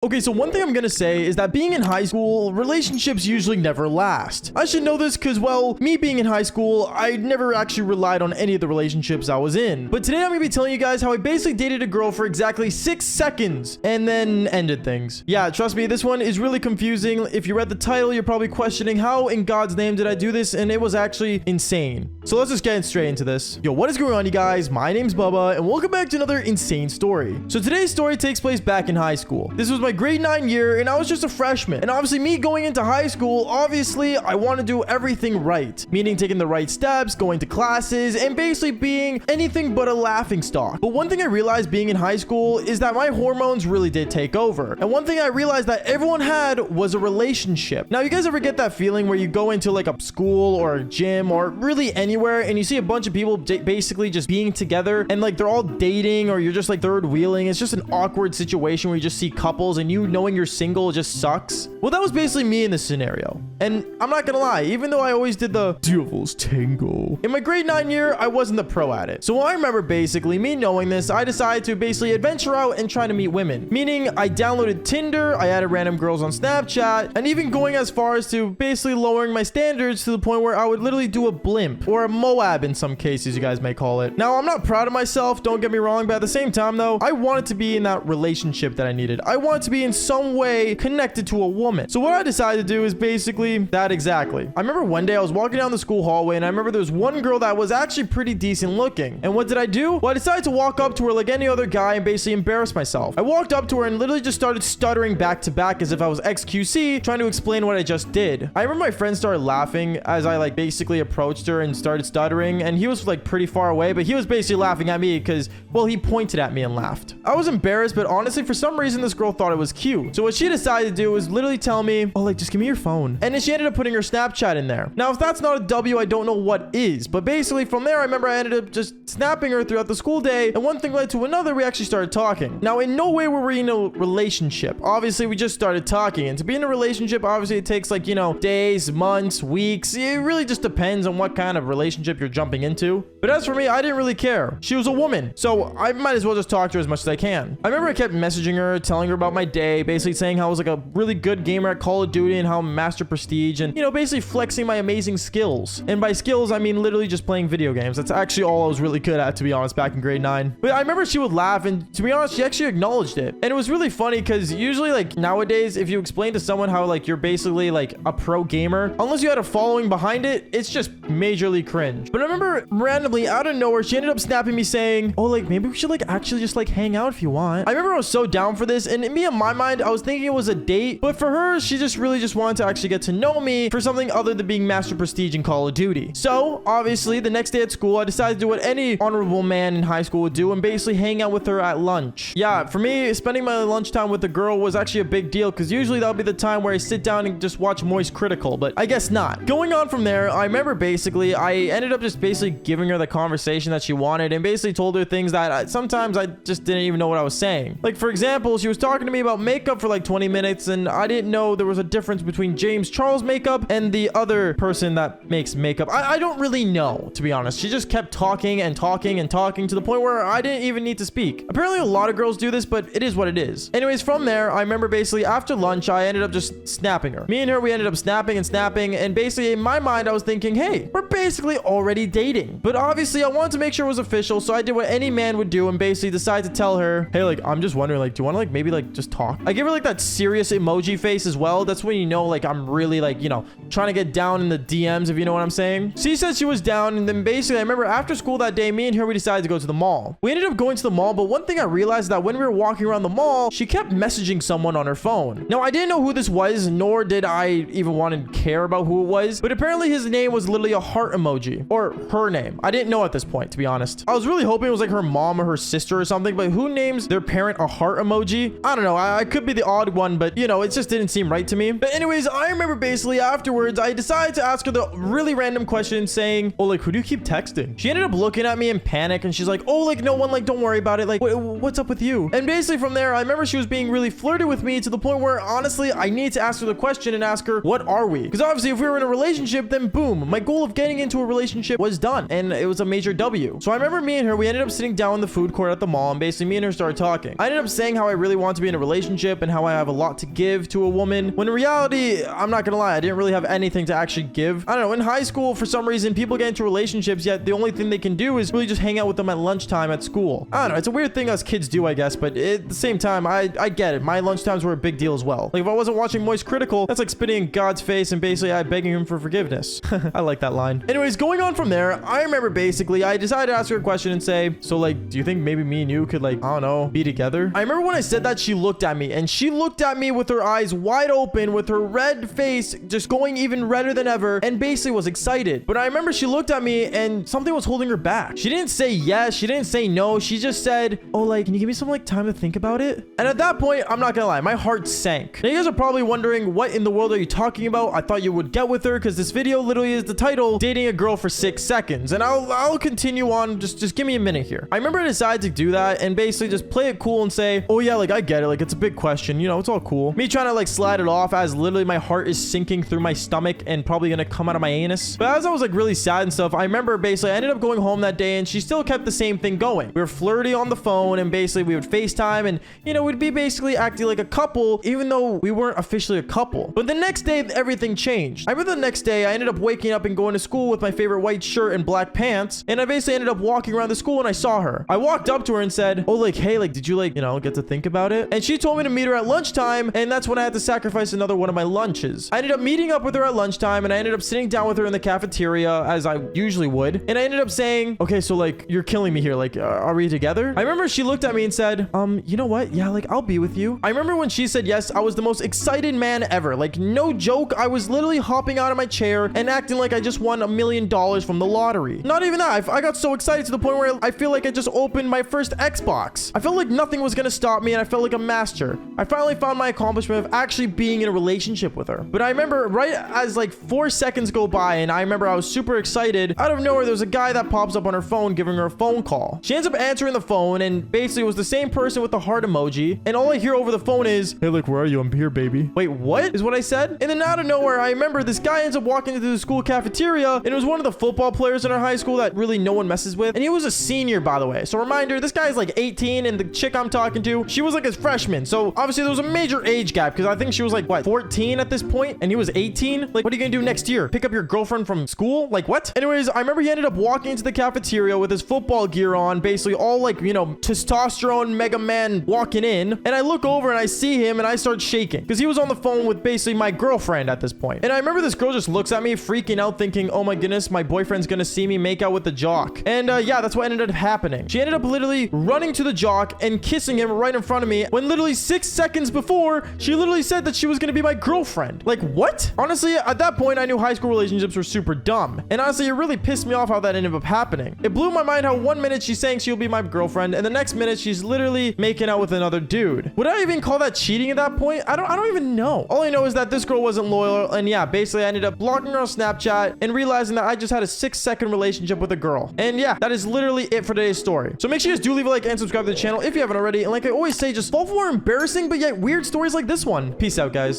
Okay, so one thing I'm gonna say is that being in high school, relationships usually never last. I should know this because, well, me being in high school, I never actually relied on any of the relationships I was in. But today I'm gonna be telling you guys how I basically dated a girl for exactly 6 seconds and then ended things. Yeah, trust me, this one is really confusing. If you read the title, you're probably questioning how in God's name did I do this, and it was actually insane. So let's just get straight into this. Yo, what is going on, you guys? My name's Bubba, and welcome back to another insane story. So today's story takes place back in high school. This was my grade 9 year, and I was just a freshman. And obviously, me going into high school, obviously, I want to do everything right. Meaning taking the right steps, going to classes, and basically being anything but a laughingstock. But one thing I realized being in high school is that my hormones really did take over. And one thing I realized that everyone had was a relationship. Now, you guys ever get that feeling where you go into like a school or a gym or really anywhere and you see a bunch of people basically just being together and like they're all dating, or you're just like third wheeling? It's just an awkward situation where you just see couples and you knowing you're single just sucks. Well, that was basically me in this scenario. And I'm not gonna lie, even though I always did the devil's tango, in my grade 9 year, I wasn't the pro at it. So I remember basically me knowing this, I decided to basically adventure out and try to meet women. Meaning I downloaded Tinder, I added random girls on Snapchat, and even going as far as to basically lowering my standards to the point where I would literally do a blimp, or a Moab in some cases you guys may call it. Now, I'm not proud of myself, don't get me wrong, but at the same time though, I wanted to be in that relationship that I needed. I wanted to be in some way connected to a woman. So what I decided to do is basically that exactly. I remember one day I was walking down the school hallway and I remember there was one girl that was actually pretty decent looking. And what did I do? Well, I decided to walk up to her like any other guy and basically embarrass myself. I walked up to her and literally just started stuttering back to back as if I was XQC trying to explain what I just did. I remember my friend started laughing as I like basically approached her and started stuttering, and he was like pretty far away, but he was basically laughing at me because, well, he pointed at me and laughed. I was embarrassed, but honestly, for some reason, this girl thought it was cute. So what she decided to do was literally tell me, oh, like, just give me your phone. And then she ended up putting her Snapchat in there. Now, if that's not a W, I don't know what is. But basically, from there, I remember I ended up just snapping her throughout the school day, and one thing led to another, we actually started talking. Now, in no way were we in a relationship. Obviously, we just started talking. And to be in a relationship, obviously, it takes like, you know, days, months, weeks. It really just depends on what kind of relationship you're jumping into. But as for me, I didn't really care. She was a woman, so I might as well just talk to her as much as I can. I remember I kept messaging her, telling her about my day, basically saying how I was like a really good gamer at Call of Duty and how I'm Master Prestige, and, you know, basically flexing my amazing skills. And by skills, I mean literally just playing video games. That's actually all I was really good at, to be honest, back in grade 9. But I remember she would laugh, and to be honest, she actually acknowledged it. And it was really funny because usually, like, nowadays, if you explain to someone how, like, you're basically, like, a pro gamer, unless you had a following behind it, it's just majorly cringe. But I remember randomly, out of nowhere, she ended up snapping me saying, oh, like, maybe we should, like, actually just, like, hang out if you want. I remember I was so down for this, and me, in my mind, I was thinking it was a date, but for her, she just really just wanted to actually get to know me for something other than being Master Prestige in Call of Duty. So, obviously, the next day at school, I decided to do what any honorable man in high school would do and basically hang out with her at lunch. Yeah, for me, spending my lunchtime with a girl was actually a big deal because usually that would be the time where I sit down and just watch Moist Critical, but I guess not. Going on from there, I remember basically, I ended up just basically giving her the conversation that she wanted and basically told her things that sometimes I just didn't even know what I was saying. Like, for example, she was talking to me about makeup for like 20 minutes and I didn't know there was a difference between James Charles makeup and the other person that makes makeup. I don't really know, to be honest. She just kept talking and talking and talking to the point where I didn't even need to speak. Apparently a lot of girls do this, but it is what it is. Anyways, from there, I remember basically after lunch, I ended up just snapping her. Me and her, we ended up snapping and basically in my mind, I was thinking, hey, we're basically already dating. But obviously I wanted to make sure it was official, so I did what any man would do and basically decided to tell her, hey, like, I'm just wondering, like, do you want to like maybe like just talk? I give her like that serious emoji face as well. That's when you know, like, I'm really like, you know, trying to get down in the DMs, if you know what I'm saying. She said she was down, and then basically I remember after school that day, me and her, we decided to go to the mall. We ended up going to the mall, but one thing I realized is that when we were walking around the mall, she kept messaging someone on her phone. Now, I didn't know who this was, nor did I even want to care about who it was, but apparently his name was literally a heart emoji, or her name. I didn't know at this point, to be honest. I was really hoping it was like her mom or her sister or something, but who names their parent a heart emoji? I don't know. I could be the odd one, but, you know, it just didn't seem right to me. But anyways, I remember basically afterwards, I decided to ask her the really random question saying, oh, like, who do you keep texting? She ended up looking at me in panic, and she's like, oh, like, no one, like, don't worry about it. Like, what's up with you? And basically from there, I remember she was being really flirty with me to the point where, honestly, I need to ask her the question and ask her, what are we? Because obviously, if we were in a relationship, then boom, my goal of getting into a relationship was done, and it was a major W. So I remember me and her, we ended up sitting down in the food court at the mall, and basically me and her started talking. I ended up saying how I really want to be in a relationship and how I have a lot to give to a woman, when in reality, I'm not gonna lie, I didn't really have anything to actually give. I don't know, in high school, for some reason, people get into relationships, yet the only thing they can do is really just hang out with them at lunchtime at school. I don't know, it's a weird thing us kids do, I guess, but at the same time, I get it. My lunchtimes were a big deal as well. Like, if I wasn't watching Moist Critical, that's like spitting in God's face and basically I begging him for forgiveness. I like that line. Anyways, going on from there, I remember basically I decided to ask her a question and say, so like, do you think maybe me and you could, like, I don't know, be together? I remember when I said that, she looked at me, and she looked at me with her eyes wide open, with her red face just going even redder than ever, and basically was excited. But I remember she looked at me and something was holding her back. She didn't say yes, she didn't say no, she just said, oh, like, can you give me some like time to think about it? And at that point, I'm not gonna lie, my heart sank. Now you guys are probably wondering, what in the world are you talking about? I thought you would get with her, because this video literally is the title, Dating a Girl for 6 Seconds. And I'll continue on, just give me a minute here. I remember I decided to do that and basically just play it cool and say, oh yeah, like I get it, like it's a big question, you know, it's all cool. Me trying to like slide it off as literally my heart is sinking through my stomach and probably gonna come out of my anus. But as I was like really sad and stuff, I remember basically I ended up going home that day and she still kept the same thing going. We were flirty on the phone and basically we would FaceTime and, you know, we'd be basically acting like a couple even though we weren't officially a couple. But the next day, everything changed. I remember the next day I ended up waking up and going to school with my favorite white shirt and black pants, and I basically ended up walking around the school and I saw her. I walked up to her and said, oh, like, hey, like, did you like, you know, get to think about it? And she told me to meet her at lunchtime, and that's when I had to sacrifice another one of my lunches. I ended up meeting up with her at lunchtime, and I ended up sitting down with her in the cafeteria as I usually would, and I ended up saying, okay, so like, you're killing me here, like, are we together? I remember she looked at me and said, you know what, yeah, like, I'll be with you. I remember when she said yes, I was the most excited man ever. Like, no joke, I was literally hopping out of my chair and acting like I just won $1 million from the lottery. Not even that, I got so excited to the point where I feel like I just opened my first Xbox. I felt like nothing was gonna stop me, and I felt like a master. I finally found my accomplishment of actually being in a relationship with her. But I remember right as like 4 seconds go by, and I remember I was super excited, out of nowhere there's a guy that pops up on her phone giving her a phone call. She ends up answering the phone, and basically it was the same person with the heart emoji, and all I hear over the phone is, hey, like, where are you? I'm here, baby. Wait, what is what I said? And then out of nowhere, I remember this guy ends up walking into the school cafeteria, and it was one of the football players in our high school that really no one messes with, and he was a senior, by the way. So reminder, this guy's like 18, and the chick I'm talking to, she was like a freshman. So obviously there was a major age gap, because I think she was like, what, 14 at this point, and he was 18? Like, what are you gonna do next year? Pick up your girlfriend from school? Like, what? Anyways, I remember he ended up walking into the cafeteria with his football gear on, basically all like, you know, testosterone mega man walking in, and I look over and I see him and I start shaking, because he was on the phone with basically my girlfriend at this point. And I remember this girl just looks at me freaking out thinking, oh my goodness, my boyfriend's gonna see me make out with the jock. And yeah, that's what ended up happening. She ended up literally running to the jock and kissing him right in front of me, when literally 6 seconds before she literally said that she was gonna be my girlfriend. Like, what? Honestly, at that point I knew high school relationships were super dumb, and honestly it really pissed me off how that ended up happening. It blew my mind how 1 minute she's saying she'll be my girlfriend, and the next minute she's literally making out with another dude. Would I even call that cheating at that point? I don't even know. All I know is that this girl wasn't loyal, and yeah, basically I ended up blocking her on Snapchat and realizing that I just had a 6-second relationship with a girl. And yeah, that is literally it for today's story. So make sure you guys do leave a like and subscribe to the channel if you haven't already, and like I always say, just fall for more embarrassing but yet weird stories like this one. Peace out, guys.